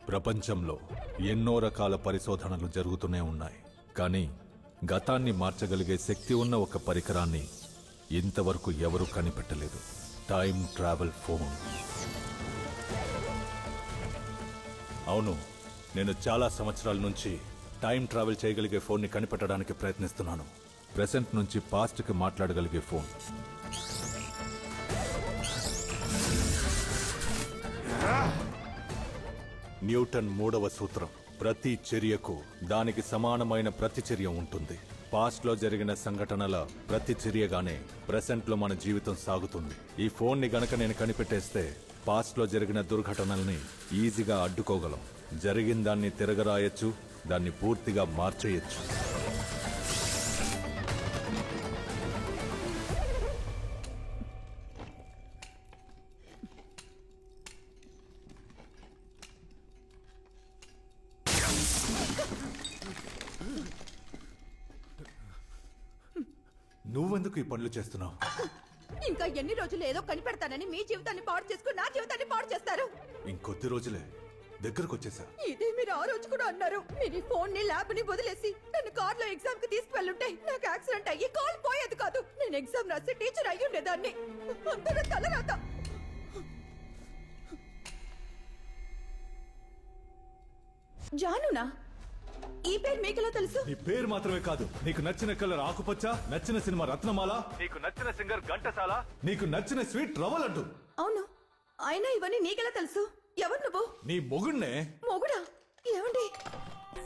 ప్రపంచంలో ఎన్నో రకాల పరిశోధనలు జరుగుతూనే ఉన్నాయి. కానీ గతాన్ని మార్చగలిగే శక్తి ఉన్న ఒక పరికరాన్ని ఇంతవరకు ఎవరూ కనిపెట్టలేదు. Time travel phone. అవును, నేను చాలా సంవత్సరాల నుంచి టైం ట్రావెల్ చేయగలిగే ఫోన్ని కనిపెట్టడానికి ప్రయత్నిస్తున్నాను. ప్రెసెంట్ నుంచి పాస్ట్కి మాట్లాడగలిగే ఫోన్. న్యూటన్ 3వ సూత్రం, ప్రతి చర్యకు దానికి సమానమైన ప్రతిచర్య ఉంటుంది. పాస్ట్లో జరిగిన సంఘటనల ప్రతిచర్యగానే ప్రెసెంట్లో మన జీవితం సాగుతుంది. ఈ ఫోన్ని గనక నేను కనిపెట్టేస్తే పాస్ట్లో జరిగిన దుర్ఘటనల్ని ఈజీగా అడ్డుకోగలం. జరిగిన దాన్ని తిరగరాయొచ్చు, దాన్ని పూర్తిగా మార్చేయచ్చు. నువ్వెందుకు ఈ పనులు చేస్తున్నావు? ఇంకా ఎన్ని రోజులు ఏదో కనిపెడతానని మీ జీవితాన్ని పాడు చేసుకుని నా జీవితాన్ని పాడు చేస్తారు. ఇంకొద్ది రోజులే, దగ్గరకు వచ్చేసా. ఇదే మీరు ఆ రోజు కూడా అన్నారు. మీరు ఫోన్ ని ల్యాబ్ ని వదిలేసి నన్ను కార్ లో ఎగ్జామ్ కి తీసుకువెళ్ళుంటే నాకు యాక్సిడెంట్ అయ్యి కాల్ పోయేది కాదు. నేను ఎగ్జామ్ రాసి టీచర్ అయ్యి ఉండేదాన్ని. అందరూ తలరాత. జానునా? ఈ పేరు మీకెలా తెలుసు? నీ పేరు మాత్రమే కాదు, నీకు నచ్చిన కలర్ ఆకుపచ్చ, నచ్చిన సినిమా రత్నమాల, నీకు నచ్చిన సింగర్ ఘంటసాల, నీకు నచ్చిన స్వీట్ రవ్వ లడ్డు. అవును, అయినా ఇవన్నీ నీకెలా తెలుసు? ఎవరు నువ్వు? నీ మొగుణ్ణే. మొగుడా? ఏమండి?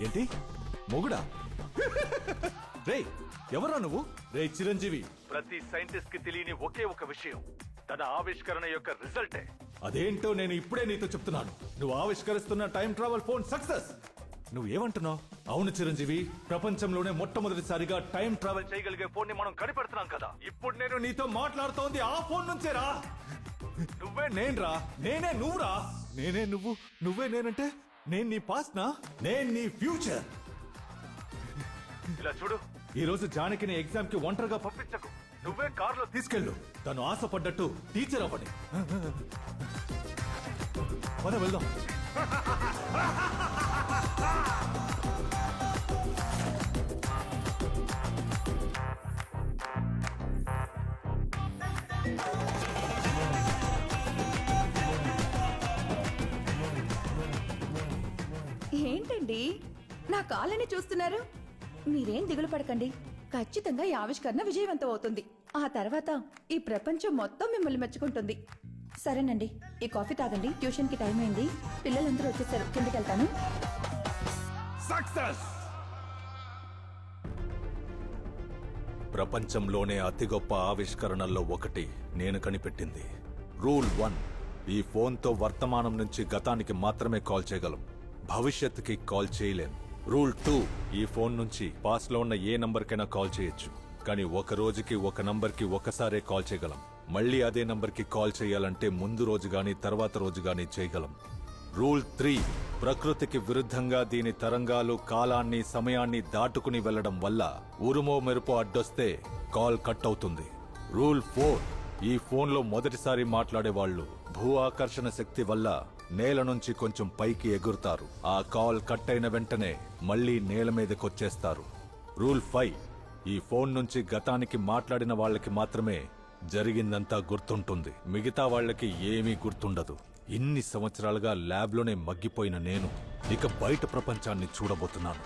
ఏంటి మొగుడా? రే, ఎవరా నువ్వు? రే చిరంజీవి, ప్రతి సైంటిస్ట్ కి తెలియని ఒకే ఒక విషయం, తన ఆవిష్కరణ యొక్క రిజల్టే. అదేంటో నేను ఇప్పుడే నీతో చెప్తున్నాను. నువ్వు ఆవిష్కరిస్తున్న టైం ట్రావెల్ ఫోన్ సక్సెస్. నువ్వేమంటున్నావు? అవును చిరంజీవి, ప్రపంచంలోనే మొట్టమొదటిసారిగా టైం ట్రావెల్ చేయగలిగే ఫోన్ ని మనం కనిపెడుతున్నాం కదా. ఇప్పుడు నేను నీతో మాట్లాడుతోంది ఆ ఫోన్ నుంచేరా. నువ్వే నేనురా, నేనే నువ్వురా. నేనే నువ్వు, నువ్వే నేనంటే నేను నీ పాస్ట్ నా, నేను నీ ఫ్యూచర్. ఇలా చూడు, ఈ రోజు జానకిని ఎగ్జామ్ కి ఒంటరిగా పంపించకు. నువ్వే కారులో తీసుకెళ్ళు. తను ఆశపడ్డట్టు టీచర్ అవ్వని. పద వెళ్దాం. ఏంటండి నా కాలని చూస్తున్నారు? మీరేం దిగులు పడకండి. ఖచ్చితంగా ఈ ఆవిష్కరణ విజయవంతం అవుతుంది. ఆ తర్వాత ఈ ప్రపంచం మొత్తం మిమ్మల్ని మెచ్చుకుంటుంది. సరేనండి, ఈ కాఫీ తాగండి. ట్యూషన్ కి టైం అయింది. పిల్లలందరూ వచ్చేసారు. కిందకి వెళ్తాను. సక్సెస్. ప్రపంచంలోనే అతి గొప్ప ఆవిష్కరణల్లో ఒకటి నేను కనిపెట్టింది. రూల్ 1, ఈ ఫోన్తో వర్తమానం నుంచి గతానికి మాత్రమే కాల్ చేయగలం, భవిష్యత్తుకి కాల్ చేయలేం. రూల్ 2, ఈ ఫోన్ నుంచి పాస్లో ఉన్న ఏ నంబర్కైనా కాల్ చేయొచ్చు, కానీ ఒక రోజుకి ఒక నంబర్కి ఒకసారే కాల్ చేయగలం. మళ్ళీ అదే నంబర్కి కాల్ చేయాలంటే ముందు రోజు గాని తర్వాత రోజు గాని చేయగలం. రూల్ 3, ప్రకృతికి విరుద్ధంగా దీని తరంగాలు కాలాన్ని సమయాన్ని దాటుకుని వెళ్లడం వల్ల ఉరుమో మెరుపో అడ్డొస్తే కాల్ కట్ అవుతుంది. రూల్ 4, ఈ ఫోన్లో మొదటిసారి మాట్లాడేవాళ్లు భూ ఆకర్షణ శక్తి వల్ల నేల నుంచి కొంచెం పైకి ఎగురుతారు. ఆ కాల్ కట్ అయిన వెంటనే మళ్లీ నేల మీదకొచ్చేస్తారు. రూల్ 5, ఈ ఫోన్ నుంచి గతానికి మాట్లాడిన వాళ్ళకి మాత్రమే జరిగిందంతా గుర్తుంటుంది, మిగతా వాళ్ళకి ఏమీ గుర్తుండదు. ఇన్ని సంవత్సరాలుగా ల్యాబ్లోనే మగ్గిపోయిన నేను ఇక బయట ప్రపంచాన్ని చూడబోతున్నాను.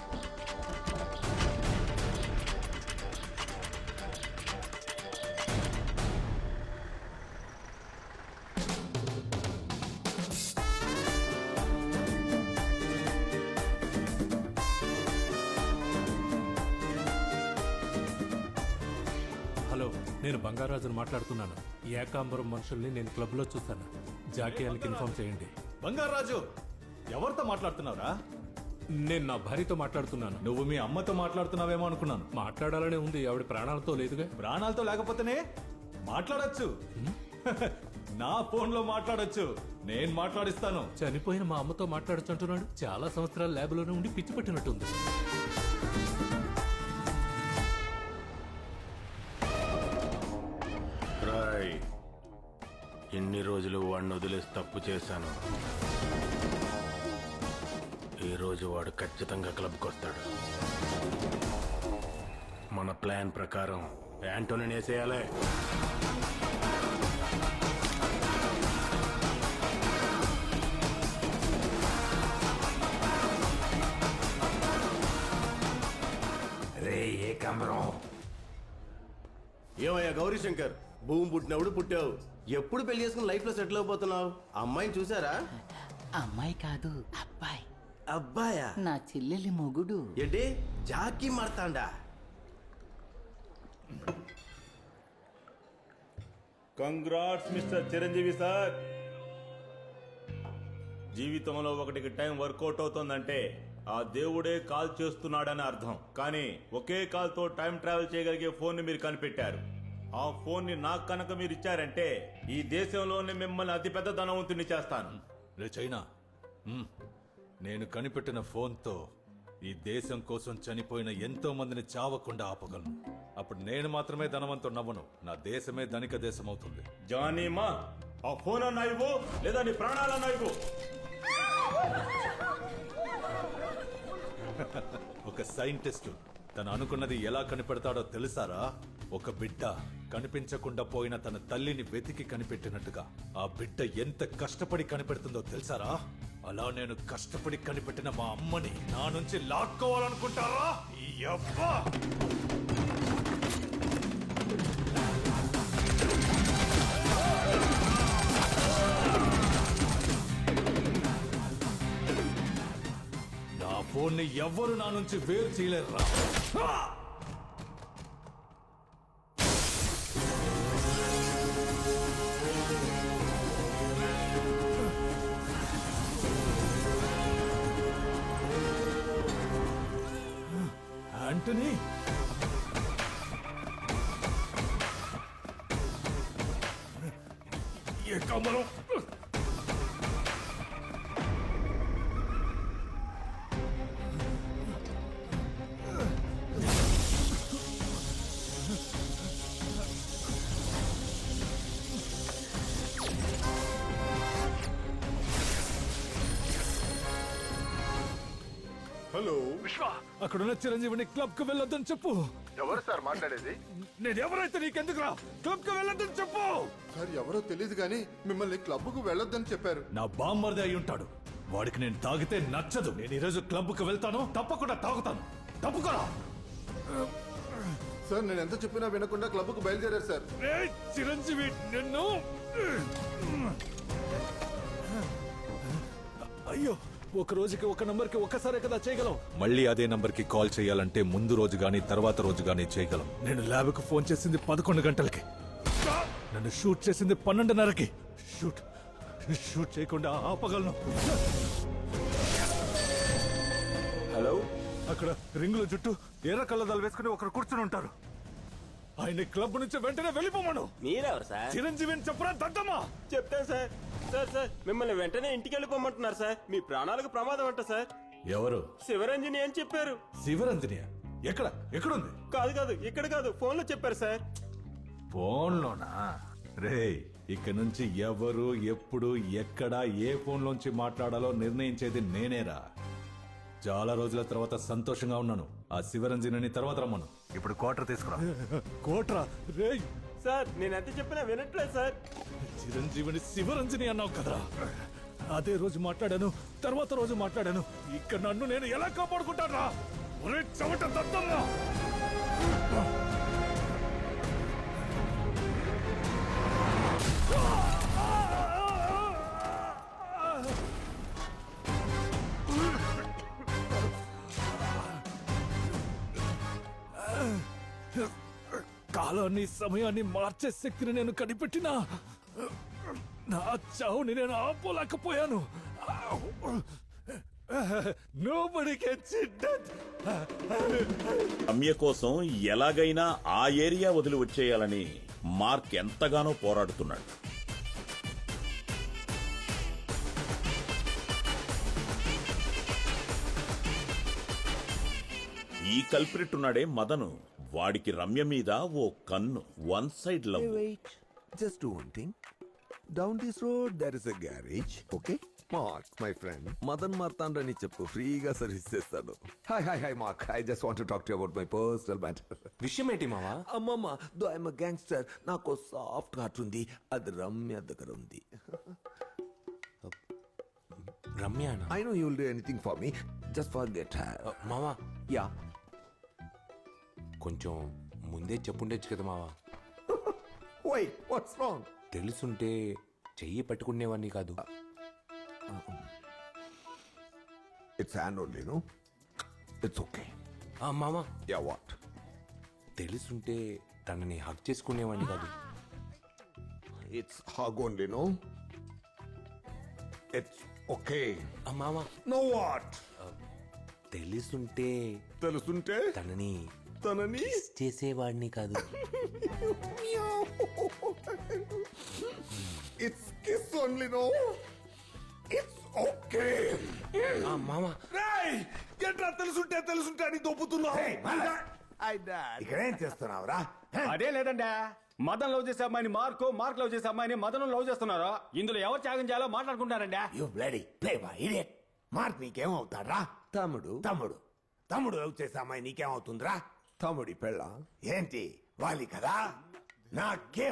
హలో, నేను బంగారాజును మాట్లాడుతున్నాను. ఏకాంబరం మనుషుల్ని నేను క్లబ్ లో చూశాను. జాకీయానికి ఇన్ఫార్మ్ చేయండి. బంగారాజు, ఎవరితో మాట్లాడుతున్నావురా? నేను నా భార్యతో మాట్లాడుతున్నాను. నువ్వు మీ అమ్మతో మాట్లాడుతున్నావేమో అనుకున్నాను. మాట్లాడాలనే ఉంది, ఆవిడ ప్రాణాలతో లేదుగా. ప్రాణాలతో లేకపోతేనే మాట్లాడొచ్చు. నా ఫోన్లో మాట్లాడొచ్చు, నేను మాట్లాడిస్తాను. చనిపోయిన మా అమ్మతో మాట్లాడొచ్చంటున్నాడు. చాలా సంవత్సరాలు ల్యాబ్లోనే ఉండి పిచ్చి పట్టినట్టుంది. ఇన్ని రోజులు వాడిని వదిలేసి తప్పు చేశాను. రోజు వాడు ఖచ్చితంగా క్లబ్కి వస్తాడు. మన ప్లాన్ ప్రకారం యాంటోని వేసేయాలి. రే ఏకాంబరం, ఏమయ్యా గౌరీశంకర్, భూమి పుట్టినప్పుడు పుట్టావు, ఎప్పుడు పెళ్లి చేసుకుని లైఫ్ లో సెటిల్ అయిపోతున్నావు? అమ్మాయిని చూసారా? అమ్మాయి కాదు అబ్బాయి. అబ్బాయా? నా చెల్లెలి మొగుడు. ఏంటి జాకీ మార్తాండా? Congrats mister Chiranjeevi sir. జీవితంలో ఒకటికి టైం వర్కౌట్ అవుతోందంటే ఆ దేవుడే కాల్ చేస్తున్నాడని అర్థం. కానీ ఒకే కాల్ తో టైం ట్రావెల్ చేయగలిగే ఫోన్ ని మీరు కనిపెట్టారు. ఆ ఫోన్ ని నాకు కనుక మీరు ఇచ్చారంటే ఈ దేశంలోనే మిమ్మల్ని అతిపెద్ద ధనవంతుని చేస్తాను. రే చైనా, నేను కనిపెట్టిన ఫోన్తో ఈ దేశం కోసం చనిపోయిన ఎంతో మందిని చావకుండా ఆపగలను. అప్పుడు నేను మాత్రమే ధనవంతుడవ్వను, నా దేశమే ధనిక దేశం అవుతుంది. జానీమా, ఆ ఫోన్ అన్నా ఇవ్వు, లేదా నీ ప్రాణాలన్నా ఇవ్వు. ఒక సైంటిస్ట్ తను అనుకున్నది ఎలా కనిపెడతాడో తెలుసారా? ఒక బిడ్డ కనిపించకుండా పోయిన తన తల్లిని వెతికి కనిపెట్టినట్టుగా ఆ బిడ్డ ఎంత కష్టపడి కనిపెడుతుందో తెలుసారా? అలా నేను కష్టపడి కనిపెట్టిన మా అమ్మని నా నుంచి లాక్కోవాలనుకుంటారా? ఈ అబ్బా! నా ఫోన్ని ఎవ్వరు నా నుంచి వేరు చేయలేరురా. యాంటనీ, ఏకాంబరం, హలో అక్కడున్న చిరంజీవిని క్లబ్ కు వెళ్ళొద్దని చెప్పు. ఎవరు సార్ మాట్లాడేది? నేను ఎవరైతే నీకెందుకురా? క్లబ్ కు వెళ్ళొద్దని చెప్పు. సార్ ఎవరో తెలియదు కానీ మిమ్మల్ని క్లబ్ కు వెళ్ళొద్దని చెప్పారు. నా బామ్మర్ది అయి ఉంటాడు. వాడికి నేను తాగితే నచ్చదు. నేను ఈరోజు క్లబ్ కు వెళ్తాను, తప్పకుండా తాగుతాను. తప్పుకోరా. సార్ నేను ఎంత చెప్పినా వినకుండా క్లబ్ కు బయలుదేరారు సార్. చిరంజీవి నిన్ను. అయ్యో, ఒక రోజుకి ఒక నంబర్ కి ఒక్కసారే కదా చేయగలం. మళ్ళీ అదే నంబర్ కి కాల్ చేయాలంటే ముందు రోజు గానీ తర్వాత రోజు గానీ చేయగలం. నేను ల్యాబ్ కు ఫోన్ చేసింది 11 గంటలకి. నన్ను షూట్ చేసింది 12:30కి. షూట్ చేయకుండా ఆపగలను. హలో, అక్కడ రింగుల జుట్టు ఎర్ర కళ్ళదాలు వేసుకుని ఒకరు కూర్చుని ఉంటారు. ఆయన క్లబ్ నుంచి వెంటనే వెళ్ళిపోమను. మీరెవరు సార్? చిరంజీవిని చెప్పరా దద్దమ్మా. చెప్తాను సార్. సార్ సార్ మిమ్మల్ని వెంటనే ఇంటికి వెళ్ళిపోమంటున్నారు సార్. మీ ప్రాణాలకు ప్రమాదం అంట సార్. ఎవరు? శివరంజని అని చెప్పారు. శివరంజని ఎక్కడుంది? కాదు కాదు, ఇక్కడ కాదు, ఫోన్ లో చెప్పారు సార్. ఫోన్లోనా? రేయ్, ఇక నుంచి ఎవరు ఎప్పుడు ఎక్కడ ఏ ఫోన్లోంచి మాట్లాడాలో నిర్ణయించేది నేనేరా. చాలా రోజుల తర్వాత సంతోషంగా ఉన్నాను. ఆ శివరంజని తర్వాత రమ్మను. ఇప్పుడు క్వార్టర్ తీసుకురా. క్వార్టరా? రేయ్ సార్ నేను ఎంత చెప్పినా వినట్లేదు సార్. చిరంజీవిని శివరంజని అన్నావు కదరా. అదే రోజు మాట్లాడాను, తర్వాత రోజు మాట్లాడాను. ఇక్కడ నన్ను నేను ఎలా కాపాడుకుంటాను? ఒరే చెమట దద్దమ్మా. కాలాన్ని సమయాన్ని మార్చే శక్తిని నేను కనిపెట్టినా నా చావుని నేను ఆపోలేకపోయాను. Nobody can cheat that. Ramya కోసం ఎలాగైనా ఆ ఏరియా వదిలి వచ్చేయాలని మార్క్ ఎంతగానో పోరాడుతున్నాడు. ఈ కల్ప్రిట్ ఉన్నాడే మదను, వాడికి రమ్య మీద ఓ కన్ను. One side love. Hey, wait. Just do one thing. Down this road, there is a garage, okay? Mark my friend Madan మార్తాండ్రని చెప్పు ఫ్రీగా సర్వీస్ చేస్తాను. Hi hi hi Mark, I just want to talk to about my personal matter. విషయం ఏంటి మావా? అమ్మమ్మ though I'm gangster, నాకు soft heart ఉంది, అది రమ్య దగ్గర ఉంది. రమ్యానా? I know you will do anything for me, just forget her. మావా యా, కొంచెం ముందే చెప్పుండొచ్చు కదా మావా. Why what's wrong? తెలుసుంటే చెయ్యి పట్టుకునేవాడిని కాదు. It's hand only, no it's okay. మావా యా వాట్? తెలుసుంటే తనని హక్ చేసుకునేవాడిని కాదు. It's hug only, no it's okay. మావా నో వాట్? తెలుసుంటే తెలుసుంటే తనని తనని చేసేవాడిని కాదు. It's kiss only, no it's okay. మావా ఎట్లా తెలుసుంటే తెలుసుంటే అని దొబ్బుతున్నావు? ఇక్కడేం చేస్తున్నావురా? అదే లేదండి, మదన్ లవ్ చేసే అమ్మాయిని మార్క్ లవ్ చేసే అమ్మాయిని మదన్ లవ్ చేస్తున్నారు. ఇందులో ఎవరు త్యాగం చేయాలో మాట్లాడుకుంటారండి. You bloody playboy idiot. Mark నీకేమవుతాడ్రా? తమ్ముడు. తమ్ముడు తమ్ముడు లవ్ చేసే అమ్మాయి నీకేమవుతుందిరా? తమ్ముడి పెళ్ళ ఏంటి వాలి కదా? నాకే